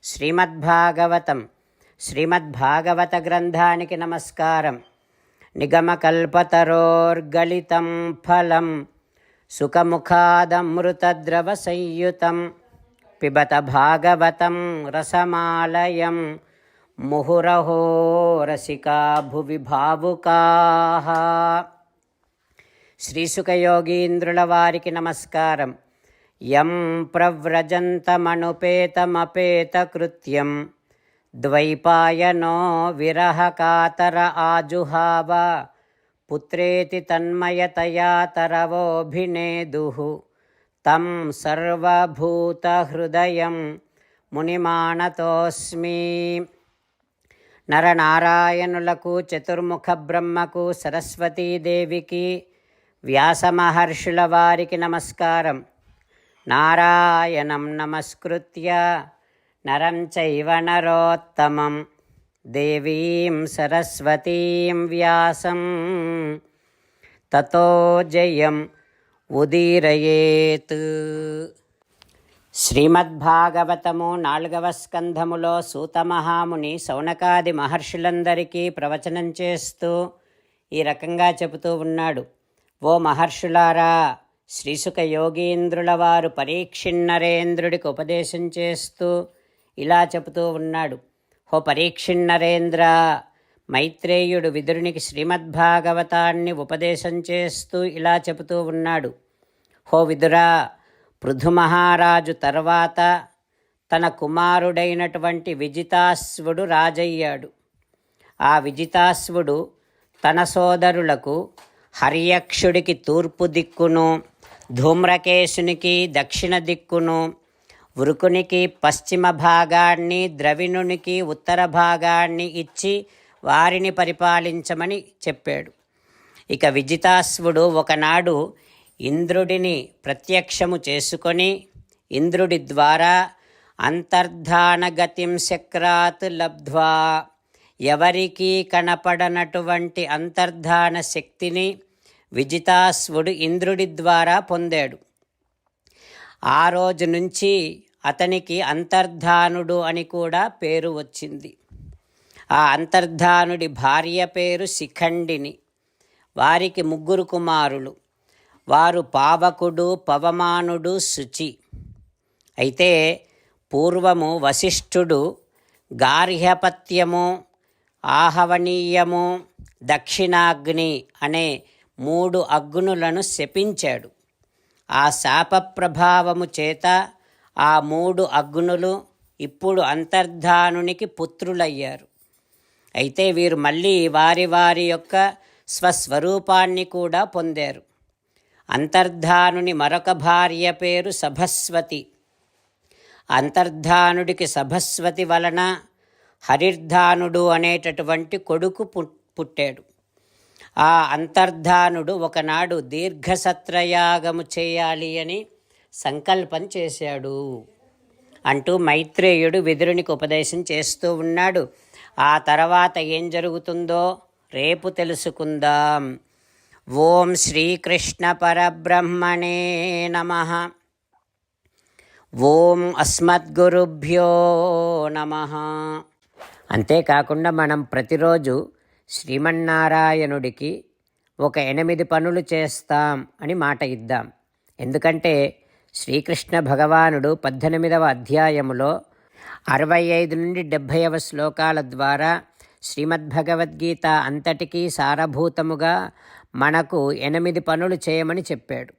శ్రీమద్భాగవతం శ్రీమద్భాగవత గ్రంథానికి నమస్కారం. నిగమకల్పతరోర్గళితం ఫలం సుఖముఖాదమృతద్రవ సంయుతం పిబత భాగవతం రసమాలయం ముహురహో రసికా భువి భావుకాః. శ్రీసుఖయోగీంద్రుల వారికి నమస్కారం. యం ప్రవ్రజంతమనుపేతమపేతకృత్యం ద్వైపాయనో విరహకాతర ఆజుహావ పుత్రేతి తన్మయతయా తరవోభినేదుః తం సర్వభూతహృదయం మునిమానతోస్మి. నరనారాయణులకు, చతుర్ముఖ బ్రహ్మకు, సరస్వతీదేవికి, వ్యాసమహర్షుల వారికి నమస్కారం. నారాయణం నమస్కృత్య నరం చైవ నరోత్తమం దేవీం సరస్వతీం వ్యాసం తతో జయం ఉదీరయేత్. శ్రీమద్భాగవతము 4వ స్కంధములో సూతమహాముని శౌనకాది మహర్షులందరికీ ప్రవచనం చేస్తూ ఈ రకంగా చెబుతూ ఉన్నాడు. ఓ మహర్షులారా, శ్రీసుఖ యోగీంద్రుల వారు పరీక్షిన్నరేంద్రుడికి ఉపదేశం చేస్తూ ఇలా చెబుతూ ఉన్నాడు. హో పరీక్షిన్నరేంద్ర, మైత్రేయుడు విదురునికి శ్రీమద్భాగవతాన్ని ఉపదేశం చేస్తూ ఇలా చెబుతూ ఉన్నాడు. హో విదురా, పృథు మహారాజు తర్వాత తన కుమారుడైనటువంటి విజితాశ్వుడు రాజయ్యాడు. ఆ విజితాశ్వుడు తన సోదరులకు హర్యక్షుడికి తూర్పు దిక్కును, ధూమ్రకేశునికి దక్షిణ దిక్కును, వృకునికి పశ్చిమ భాగాన్ని, ద్రవిణునికి ఉత్తర భాగాన్ని ఇచ్చి వారిని పరిపాలించమని చెప్పాడు. ఇక విజితాశ్వుడు ఒకనాడు ఇంద్రుడిని ప్రత్యక్షము చేసుకొని ఇంద్రుడి ద్వారా అంతర్ధానగతిం శక్రాత్ లబ్ధ్వా, ఎవరికీ కనపడనటువంటి అంతర్ధాన శక్తిని విజితాశ్వుడు ఇంద్రుడి ద్వారా పొందాడు. ఆ రోజు నుంచి అతనికి అంతర్ధానుడు అని కూడా పేరు వచ్చింది. ఆ అంతర్ధానుడి భార్య పేరు శిఖండిని. వారికి 3 కుమారులు. వారు పావకుడు, పవమానుడు, శుచి. అయితే పూర్వము వశిష్ఠుడు గార్హపత్యము, ఆహవనీయము, దక్షిణాగ్ని అనే 3 అగ్నులను శపించాడు. ఆ శాప ప్రభావము చేత ఆ 3 అగ్నులు ఇప్పుడు అంతర్ధానునికి పుత్రులయ్యారు. అయితే వీరు మళ్ళీ వారి వారి యొక్క స్వస్వరూపాన్ని కూడా పొందారు. అంతర్ధానుని మరొక భార్య పేరు సభస్వతి. అంతర్ధానుడికి సభస్వతి వలన హరిర్ధానుడు అనేటటువంటి కొడుకు పుట్టాడు. ఆ అంతర్ధానుడు ఒకనాడు దీర్ఘసత్రయాగము చేయాలి అని సంకల్పం చేశాడు అంటూ మైత్రేయుడు విదురునికి ఉపదేశం చేస్తూ ఉన్నాడు. ఆ తర్వాత ఏం జరుగుతుందో రేపు తెలుసుకుందాం. ఓం శ్రీకృష్ణ పరబ్రహ్మణే నమః. ఓం అస్మద్గురుభ్యో నమః. అంతేకాకుండా మనం ప్రతిరోజు శ్రీమన్నారాయణుడికి ఒక 8 పనులు చేస్తాం అని మాట ఇద్దాం. ఎందుకంటే శ్రీకృష్ణ భగవానుడు 18వ అధ్యాయములో 65 నుండి 70వ శ్లోకాల ద్వారా శ్రీమద్భగవద్గీత అంతటికీ సారభూతముగా మనకు 8 పనులు చేయమని చెప్పాడు.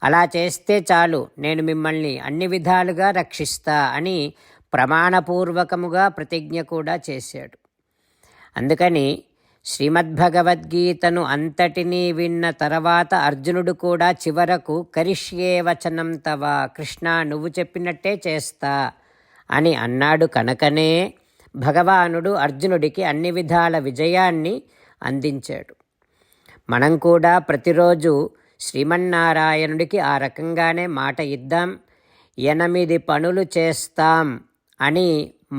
అలా చేస్తే చాలు, నేను మిమ్మల్ని అన్ని విధాలుగా రక్షిస్తా అని ప్రమాణపూర్వకముగా ప్రతిజ్ఞ కూడా చేశాడు. అందుకని శ్రీమద్భగవద్గీతను అంతటినీ విన్న తర్వాత అర్జునుడు కూడా చివరకు కరిష్యే వచనం తవ, కృష్ణ నువ్వు చెప్పినట్టే చేస్తా అని అన్నాడు. కనుకనే భగవానుడు అర్జునుడికి అన్ని విధాల విజయాన్ని అందించాడు. మనం కూడా ప్రతిరోజు శ్రీమన్నారాయణుడికి ఆ రకంగానే మాట ఇద్దాం. 8 పనులు చేస్తాం అని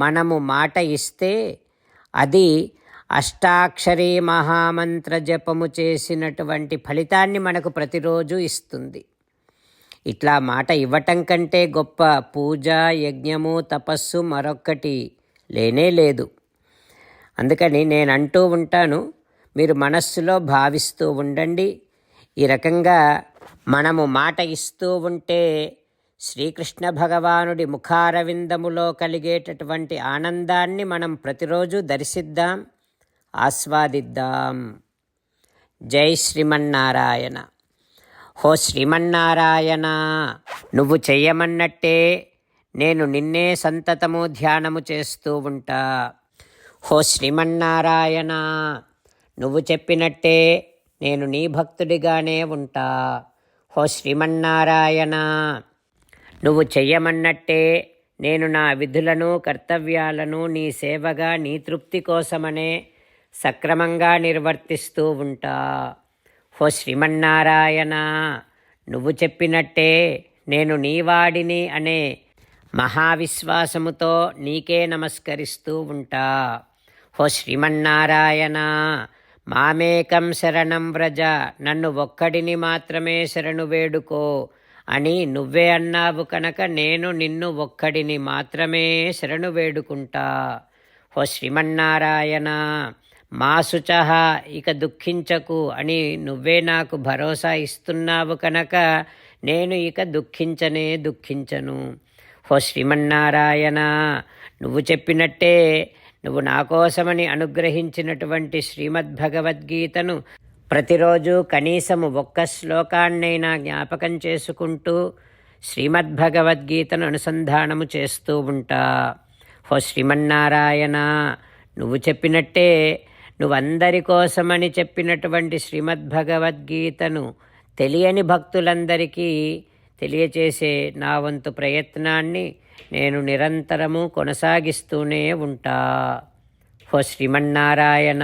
మనము మాట ఇస్తే అది అష్టాక్షరీ మహామంత్ర జపము చేసినటువంటి ఫలితాన్ని మనకు ప్రతిరోజు ఇస్తుంది. ఇట్లా మాట ఇవ్వటం కంటే గొప్ప పూజ, యజ్ఞము, తపస్సు మరొక్కటి లేనే లేదు. అందుకని నేను అంటూ ఉంటాను, మీరు మనస్సులో భావిస్తూ ఉండండి. ఈ రకంగా మనము మాట ఇస్తూ ఉంటే శ్రీకృష్ణ భగవానుడి ముఖారవిందములో కలిగేటటువంటి ఆనందాన్ని మనం ప్రతిరోజు దర్శిద్దాం, ఆస్వాదిద్దాం. జై శ్రీమన్నారాయణ. హో శ్రీమన్నారాయణ, నువ్వు చెయ్యమన్నట్టే నేను నిన్నే సంతతము ధ్యానము చేస్తూ ఉంటా. హో శ్రీమన్నారాయణ, నువ్వు చెప్పినట్టే నేను నీ భక్తుడిగానే ఉంటా. హో శ్రీమన్నారాయణ, నువ్వు చెయ్యమన్నట్టే నేను నా విధులను, కర్తవ్యాలను నీ సేవగా, నీ తృప్తి కోసమనే సక్రమంగా నిర్వర్తిస్తూ ఉంటా. హో శ్రీమన్నారాయణ, నువ్వు చెప్పినట్టే నేను నీవాడిని అనే మహావిశ్వాసముతో నీకే నమస్కరిస్తూ ఉంటా. హో శ్రీమన్నారాయణ, మామేకం శరణం వ్రజ, నన్ను ఒక్కడిని మాత్రమే శరణు వేడుకో అని నువ్వే అన్నావు కనుక నేను నిన్ను ఒక్కడిని మాత్రమే శరణు వేడుకుంటా. హో శ్రీమన్నారాయణ, మా శుచః, ఇక దుఃఖించకు అని నువ్వే నాకు భరోసా ఇస్తున్నావు కనుక నేను ఇక దుఃఖించను. హో శ్రీమన్నారాయణ, నువ్వు చెప్పినట్టే నువ్వు నా కోసమని అనుగ్రహించినటువంటి శ్రీమద్భగవద్గీతను ప్రతిరోజు కనీసము ఒక్క శ్లోకాన్నైనా జ్ఞాపకం చేసుకుంటూ శ్రీమద్భగవద్గీతను అనుసంధానము చేస్తూ ఉంటా. హో శ్రీమన్నారాయణ, నువ్వు చెప్పినట్టే నువ్వందరి కోసమని చెప్పినటువంటి శ్రీమద్భగవద్గీతను తెలియని భక్తులందరికీ తెలియచేసే నా వంతు ప్రయత్నాన్ని నేను నిరంతరము కొనసాగిస్తూనే ఉంటా. హో శ్రీమన్నారాయణ,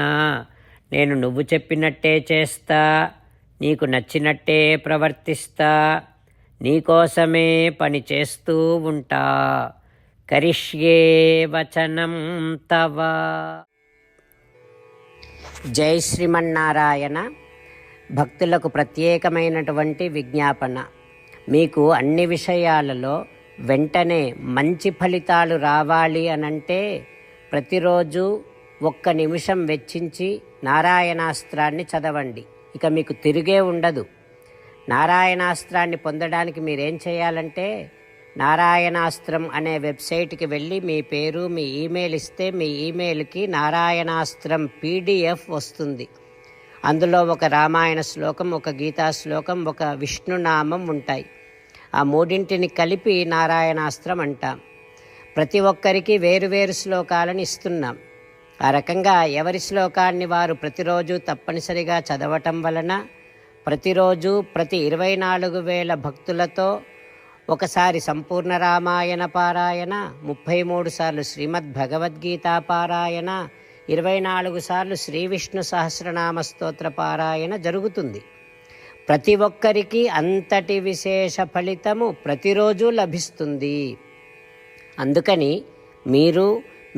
నేను నువ్వు చెప్పినట్టే చేస్తా, నీకు నచ్చినట్టే ప్రవర్తిస్తా, నీకోసమే పని చేస్తూ ఉంటా. కరిష్యే వచనం తవ. జై శ్రీమన్నారాయణ. భక్తులకు ప్రత్యేకమైనటువంటి విజ్ఞాపన. మీకు అన్ని విషయాలలో వెంటనే మంచి ఫలితాలు రావాలి అనంటే ప్రతిరోజు 1 నిమిషం వెచ్చించి నారాయణాస్త్రాన్ని చదవండి. ఇక మీకు తిరిగే ఉండదు. నారాయణాస్త్రాన్ని పొందడానికి మీరేం చేయాలంటే నారాయణాస్త్రం అనే వెబ్సైట్కి వెళ్ళి మీ పేరు, మీ ఈమెయిల్ ఇస్తే మీ ఈమెయిల్కి నారాయణాస్త్రం PDF వస్తుంది. అందులో ఒక రామాయణ శ్లోకం, ఒక గీతా శ్లోకం, ఒక విష్ణునామం ఉంటాయి. ఆ మూడింటిని కలిపి నారాయణాస్త్రం అంటాం. ప్రతి ఒక్కరికి వేరువేరు శ్లోకాలను ఇస్తున్నాం. ఆ రకంగా ఎవరి శ్లోకాన్ని వారు ప్రతిరోజు తప్పనిసరిగా చదవటం వలన ప్రతిరోజు ప్రతి 24,000 భక్తులతో ఒకసారి సంపూర్ణ రామాయణ పారాయణ, 33 సార్లు శ్రీమద్భగవద్గీత పారాయణ, 24 సార్లు శ్రీ విష్ణు సహస్రనామ స్తోత్ర పారాయణ జరుగుతుంది. ప్రతి ఒక్కరికి అంతటి విశేష ఫలితము ప్రతిరోజు లభిస్తుంది. అందుకని మీరు,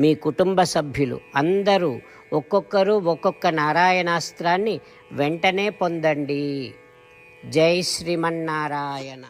మీ కుటుంబ సభ్యులు అందరూ ఒక్కొక్కరు ఒక్కొక్క నారాయణాస్త్రాన్ని వెంటనే పొందండి. జై శ్రీమన్నారాయణ.